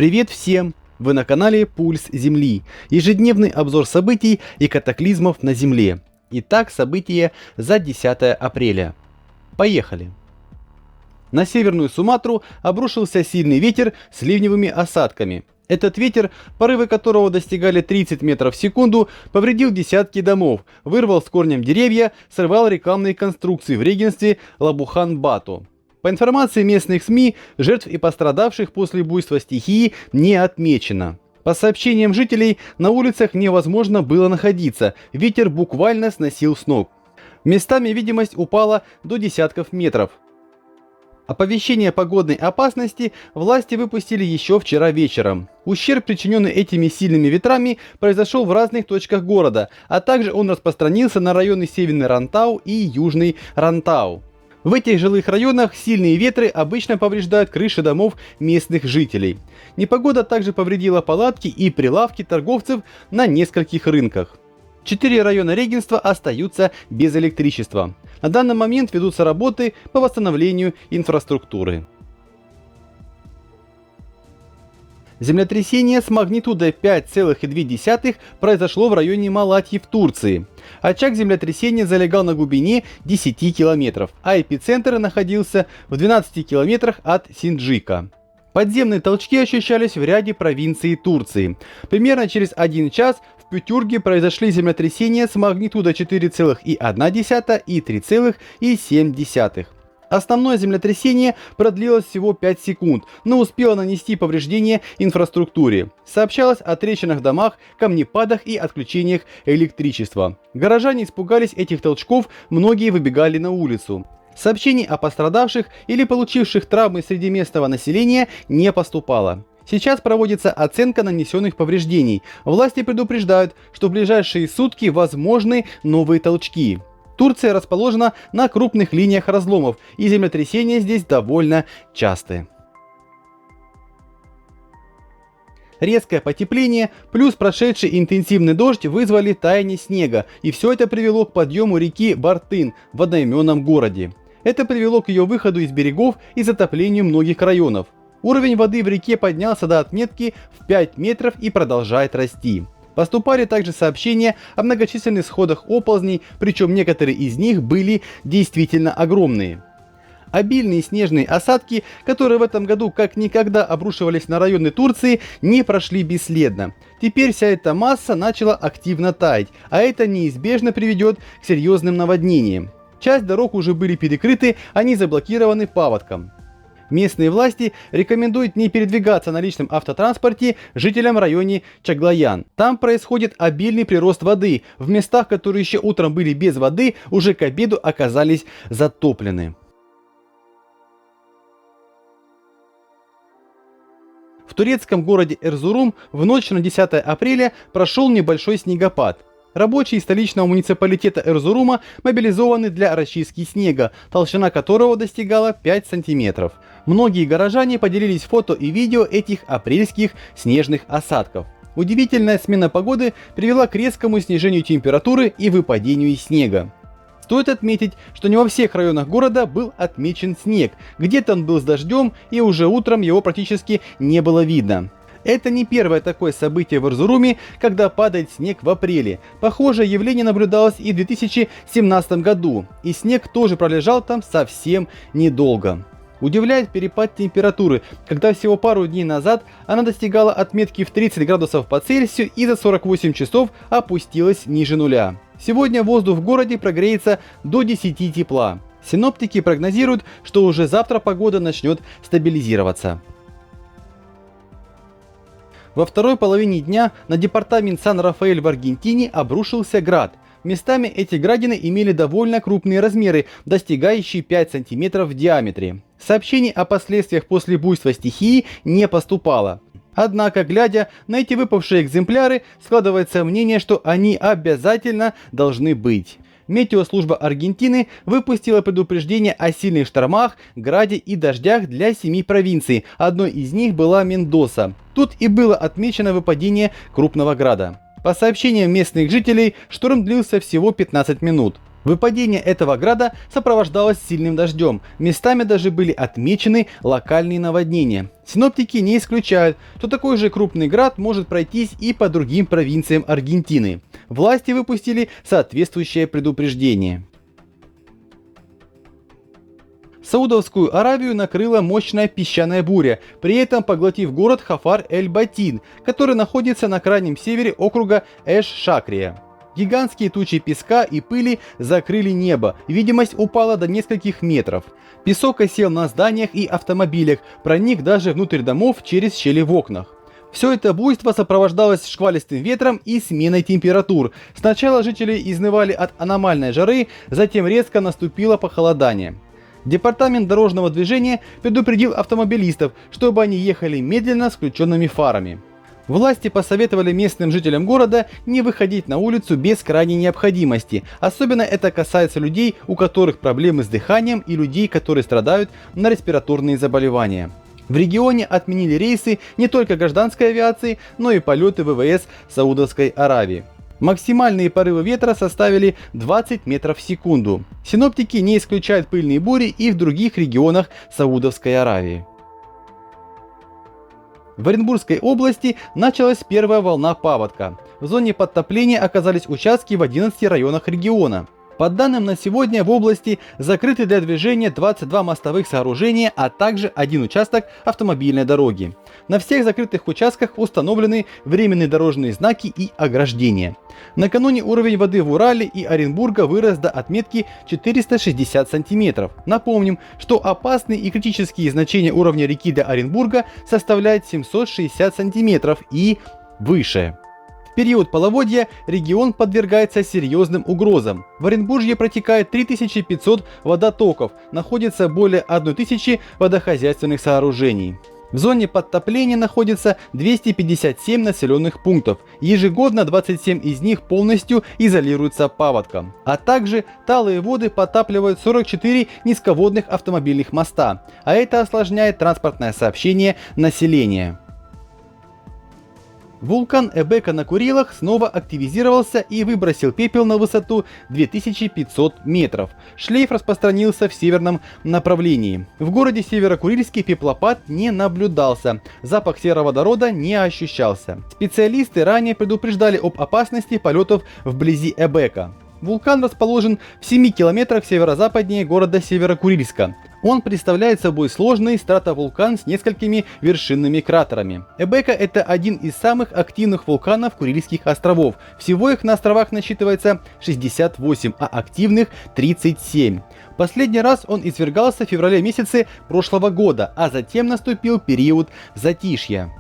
Привет всем! Вы на канале Пульс Земли. Ежедневный обзор событий и катаклизмов на Земле. Итак, события за 10 апреля. Поехали! На Северную Суматру обрушился сильный ветер с ливневыми осадками. Этот ветер, порывы которого достигали 30 метров в секунду, повредил десятки домов, вырвал с корнем деревья, сорвал рекламные конструкции в регенстве Лабухан-Бату. По информации местных СМИ, жертв и пострадавших после буйства стихии не отмечено. По сообщениям жителей, на улицах невозможно было находиться, ветер буквально сносил с ног. Местами видимость упала до десятков метров. Оповещение погодной опасности власти выпустили еще вчера вечером. Ущерб, причиненный этими сильными ветрами, произошел в разных точках города, а также он распространился на районы Северный Рантау и Южный Рантау. В этих жилых районах сильные ветры обычно повреждают крыши домов местных жителей. Непогода также повредила палатки и прилавки торговцев на нескольких рынках. 4 района регенства остаются без электричества. На данный момент ведутся работы по восстановлению инфраструктуры. Землетрясение с магнитудой 5,2 произошло в районе Малатьи в Турции. Очаг землетрясения залегал на глубине 10 километров, а эпицентр находился в 12 километрах от Синджика. Подземные толчки ощущались в ряде провинций Турции. Примерно через 1 час в Пютюрге произошли землетрясения с магнитудой 4,1 и 3,7. Основное землетрясение продлилось всего 5 секунд, но успело нанести повреждения инфраструктуре. Сообщалось о трещинах в домах, камнепадах и отключениях электричества. Горожане испугались этих толчков, многие выбегали на улицу. Сообщений о пострадавших или получивших травмы среди местного населения не поступало. Сейчас проводится оценка нанесенных повреждений. Власти предупреждают, что в ближайшие сутки возможны новые толчки. Турция расположена на крупных линиях разломов, и землетрясения здесь довольно частые. Резкое потепление плюс прошедший интенсивный дождь вызвали таяние снега, и все это привело к подъему реки Бартын в одноименном городе. Это привело к ее выходу из берегов и затоплению многих районов. Уровень воды в реке поднялся до отметки в 5 метров и продолжает расти. Поступали также сообщения о многочисленных сходах оползней, причем некоторые из них были действительно огромные. Обильные снежные осадки, которые в этом году как никогда обрушивались на районы Турции, не прошли бесследно. Теперь вся эта масса начала активно таять, а это неизбежно приведет к серьезным наводнениям. Часть дорог уже были перекрыты, они заблокированы паводком. Местные власти рекомендуют не передвигаться на личном автотранспорте жителям района Чаглаян. Там происходит обильный прирост воды. В местах, которые еще утром были без воды, уже к обеду оказались затоплены. В турецком городе Эрзурум в ночь на 10 апреля прошел небольшой снегопад. Рабочие столичного муниципалитета Эрзурума мобилизованы для расчистки снега, толщина которого достигала 5 сантиметров. Многие горожане поделились фото и видео этих апрельских снежных осадков. Удивительная смена погоды привела к резкому снижению температуры и выпадению снега. Стоит отметить, что не во всех районах города был отмечен снег, где-то он был с дождем и уже утром его практически не было видно. Это не первое такое событие в Эрзуруме, когда падает снег в апреле. Похожее явление наблюдалось и в 2017 году, и снег тоже пролежал там совсем недолго. Удивляет перепад температуры, когда всего пару дней назад она достигала отметки в 30 градусов по Цельсию и за 48 часов опустилась ниже нуля. Сегодня воздух в городе прогреется до 10 тепла. Синоптики прогнозируют, что уже завтра погода начнет стабилизироваться. Во второй половине дня на департамент Сан-Рафаэль в Аргентине обрушился град. Местами эти градины имели довольно крупные размеры, достигающие 5 см в диаметре. Сообщений о последствиях после буйства стихии не поступало. Однако, глядя на эти выпавшие экземпляры, складывается мнение, что они обязательно должны быть. Метеослужба Аргентины выпустила предупреждение о сильных штормах, граде и дождях для 7 провинций. Одной из них была Мендоса. Тут и было отмечено выпадение крупного града. По сообщениям местных жителей, шторм длился всего 15 минут. Выпадение этого града сопровождалось сильным дождем, местами даже были отмечены локальные наводнения. Синоптики не исключают, что такой же крупный град может пройтись и по другим провинциям Аргентины. Власти выпустили соответствующее предупреждение. Саудовскую Аравию накрыла мощная песчаная буря, при этом поглотив город Хафар-эль-Батин, который находится на крайнем севере округа Эш-Шакрия. Гигантские тучи песка и пыли закрыли небо, видимость упала до нескольких метров. Песок осел на зданиях и автомобилях, проник даже внутрь домов через щели в окнах. Все это буйство сопровождалось шквалистым ветром и сменой температур. Сначала жители изнывали от аномальной жары, затем резко наступило похолодание. Департамент дорожного движения предупредил автомобилистов, чтобы они ехали медленно с включенными фарами. Власти посоветовали местным жителям города не выходить на улицу без крайней необходимости. Особенно это касается людей, у которых проблемы с дыханием, и людей, которые страдают на респираторные заболевания. В регионе отменили рейсы не только гражданской авиации, но и полеты ВВС Саудовской Аравии. Максимальные порывы ветра составили 20 метров в секунду. Синоптики не исключают пыльные бури и в других регионах Саудовской Аравии. В Оренбургской области началась первая волна паводка. В зоне подтопления оказались участки в 11 районах региона. По данным на сегодня в области закрыты для движения 22 мостовых сооружения, а также один участок автомобильной дороги. На всех закрытых участках установлены временные дорожные знаки и ограждения. Накануне уровень воды в Урале и Оренбурга вырос до отметки 460 сантиметров. Напомним, что опасные и критические значения уровня реки для Оренбурга составляют 760 сантиметров и выше. В период половодья регион подвергается серьезным угрозам. В Оренбурге протекает 3500 водотоков, находится более 1000 водохозяйственных сооружений. В зоне подтопления находится 257 населенных пунктов. Ежегодно 27 из них полностью изолируются паводком. А также талые воды подтапливают 44 низководных автомобильных моста, а это осложняет транспортное сообщение населения. Вулкан Эбека на Курилах снова активизировался и выбросил пепел на высоту 2500 метров. Шлейф распространился в северном направлении. В городе Северо-Курильске пеплопад не наблюдался, запах сероводорода не ощущался. Специалисты ранее предупреждали об опасности полетов вблизи Эбека. Вулкан расположен в 7 километрах северо-западнее города Северо-Курильска. Он представляет собой сложный стратовулкан с несколькими вершинными кратерами. Эбека – это один из самых активных вулканов Курильских островов. Всего их на островах насчитывается 68, а активных 37. Последний раз он извергался в феврале месяце прошлого года, а затем наступил период затишья.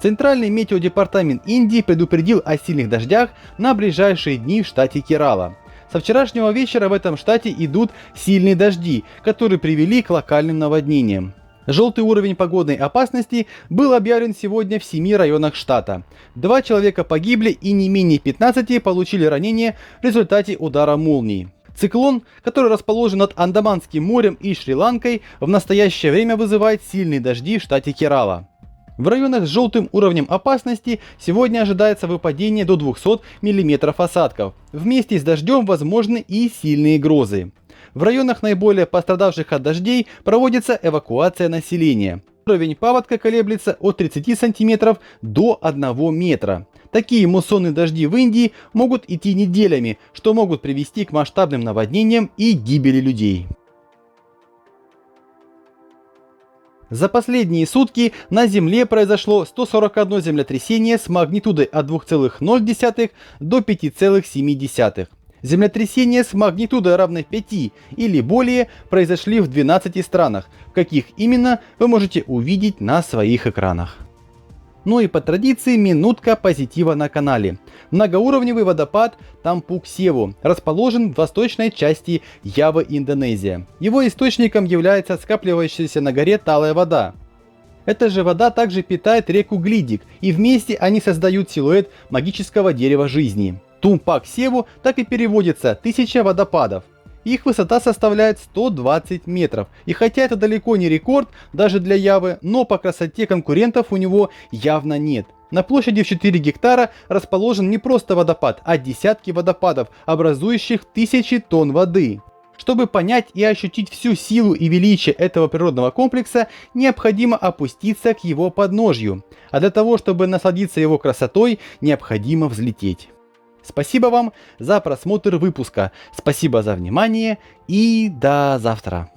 Центральный метеодепартамент Индии предупредил о сильных дождях на ближайшие дни в штате Керала. Со вчерашнего вечера в этом штате идут сильные дожди, которые привели к локальным наводнениям. Желтый уровень погодной опасности был объявлен сегодня в 7 районах штата. 2 человека погибли и не менее 15 получили ранения в результате удара молнии. Циклон, который расположен над Андаманским морем и Шри-Ланкой, в настоящее время вызывает сильные дожди в штате Керала. В районах с желтым уровнем опасности сегодня ожидается выпадение до 200 мм осадков. Вместе с дождем возможны и сильные грозы. В районах, наиболее пострадавших от дождей, проводится эвакуация населения. Уровень паводка колеблется от 30 см до 1 метра. Такие муссонные дожди в Индии могут идти неделями, что могут привести к масштабным наводнениям и гибели людей. За последние сутки на Земле произошло 141 землетрясение с магнитудой от 2,0 до 5,7. Землетрясения с магнитудой равной 5 или более произошли в 12 странах. В каких именно, вы можете увидеть на своих экранах. Ну и по традиции минутка позитива на канале. Многоуровневый водопад Тампук-Севу расположен в восточной части Явы, Индонезия. Его источником является скапливающаяся на горе талая вода. Эта же вода также питает реку Глидик, и вместе они создают силуэт магического дерева жизни. Тумпак-Севу так и переводится «1000 водопадов». Их высота составляет 120 метров. И хотя это далеко не рекорд даже для Явы, но по красоте конкурентов у него явно нет. На площади в 4 гектара расположен не просто водопад, а десятки водопадов, образующих тысячи тонн воды. Чтобы понять и ощутить всю силу и величие этого природного комплекса, необходимо опуститься к его подножью, а для того, чтобы насладиться его красотой, необходимо взлететь. Спасибо вам за просмотр выпуска, спасибо за внимание и до завтра.